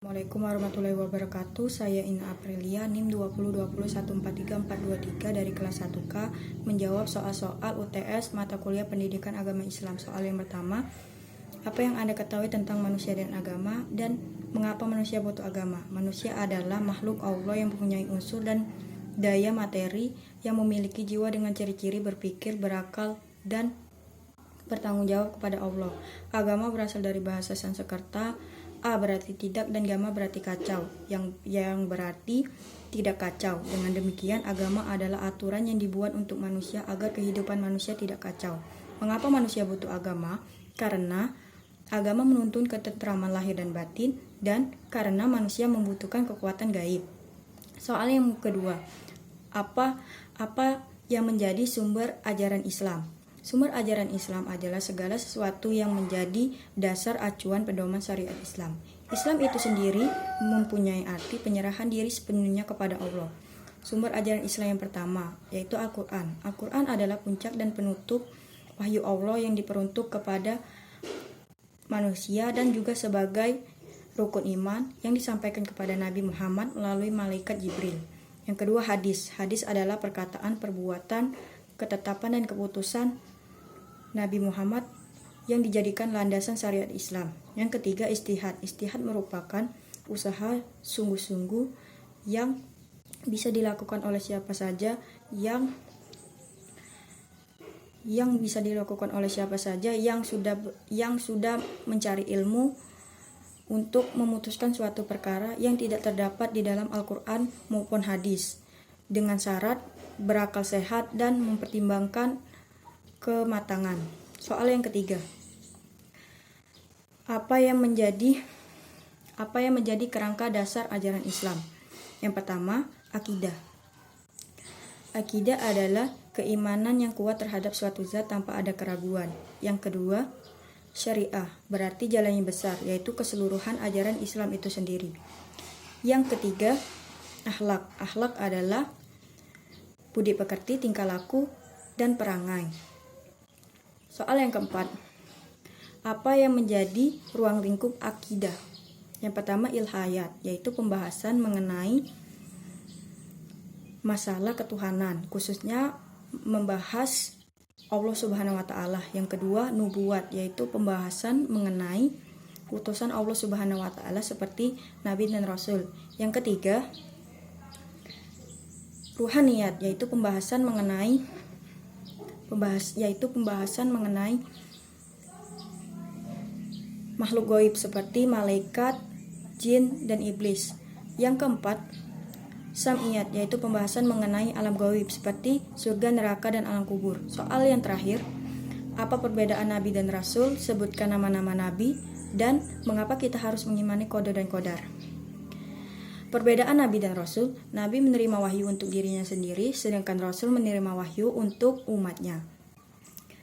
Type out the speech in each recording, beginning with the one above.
Assalamualaikum warahmatullahi wabarakatuh. Saya Ina Aprilia, NIM 2020143423 dari kelas 1K, menjawab soal-soal UTS mata kuliah Pendidikan Agama Islam. Soal yang pertama, apa yang Anda ketahui tentang manusia dan agama, dan mengapa manusia butuh agama? Manusia adalah makhluk Allah yang mempunyai unsur dan daya materi, yang memiliki jiwa dengan ciri-ciri berpikir, berakal, dan bertanggung jawab kepada Allah. Agama berasal dari bahasa Sanskerta. A berarti tidak dan gama berarti kacau, yang berarti tidak kacau. Dengan demikian, agama adalah aturan yang dibuat untuk manusia agar kehidupan manusia tidak kacau. Mengapa manusia butuh agama? Karena agama menuntun ketentraman lahir dan batin, dan karena manusia membutuhkan kekuatan gaib. Soal yang kedua, apa yang menjadi sumber ajaran Islam? Sumber ajaran Islam adalah segala sesuatu yang menjadi dasar acuan pedoman syariat Islam. Islam itu sendiri mempunyai arti penyerahan diri sepenuhnya kepada Allah. Sumber ajaran Islam yang pertama yaitu Al-Quran. Al-Quran adalah puncak dan penutup wahyu Allah yang diperuntuk kepada manusia dan juga sebagai rukun iman yang disampaikan kepada Nabi Muhammad melalui malaikat Jibril. Yang kedua, hadis. Hadis adalah perkataan, perbuatan, ketetapan dan keputusan Nabi Muhammad yang dijadikan landasan syariat Islam. Yang ketiga, ijtihad. Ijtihad merupakan usaha sungguh-sungguh yang bisa dilakukan oleh siapa saja yang sudah mencari ilmu untuk memutuskan suatu perkara yang tidak terdapat di dalam Al-Quran maupun hadis, dengan syarat berakal sehat dan mempertimbangkan kematangan. Soal yang ketiga, apa yang menjadi kerangka dasar ajaran Islam? Yang pertama, akidah. Akidah adalah keimanan yang kuat terhadap suatu zat tanpa ada keraguan. Yang kedua, syariah, berarti jalan yang besar, yaitu keseluruhan ajaran Islam itu sendiri. Yang ketiga, akhlak. Akhlak adalah budi pekerti, tingkah laku, dan perangai. Soal yang keempat, apa yang menjadi ruang lingkup akidah? Yang pertama, ilhayat, yaitu pembahasan mengenai masalah ketuhanan, khususnya membahas Allah Subhanahu wa Ta'ala. Yang kedua, nubuat, yaitu pembahasan mengenai utusan Allah Subhanahu wa Ta'ala seperti Nabi dan Rasul. Yang ketiga, ruhaniyat, yaitu pembahasan mengenai makhluk gaib seperti malaikat, jin, dan iblis. Yang keempat, sam'iyat, yaitu pembahasan mengenai alam gaib seperti surga, neraka, dan alam kubur. Soal yang terakhir, apa perbedaan Nabi dan Rasul? Sebutkan nama-nama Nabi dan mengapa kita harus mengimani qada dan qadar. Perbedaan Nabi dan Rasul, Nabi menerima wahyu untuk dirinya sendiri, sedangkan Rasul menerima wahyu untuk umatnya.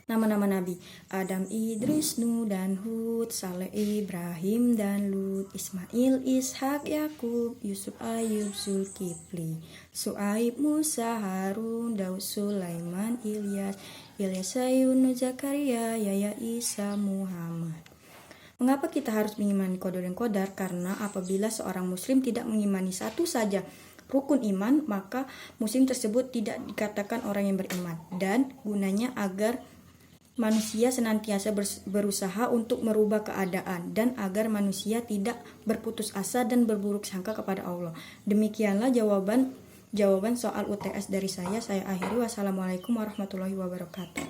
Nama-nama Nabi: Adam, Idris, Nuh, dan Hud, Saleh, Ibrahim, dan Lut, Ismail, Ishak, Yakub, Yusuf, Ayub, Zulkifli, Su'aib, Musa, Harun, Daud, Sulaiman, Ilyas, Yunus, Zakaria, Yahya, Isa, Muhammad. Mengapa kita harus mengimani qada dan qadar? Karena apabila seorang muslim tidak mengimani satu saja rukun iman, maka muslim tersebut tidak dikatakan orang yang beriman. Dan gunanya agar manusia senantiasa berusaha untuk merubah keadaan dan agar manusia tidak berputus asa dan berburuk sangka kepada Allah. Demikianlah jawaban soal UTS dari saya. Saya akhiri. Wassalamualaikum warahmatullahi wabarakatuh.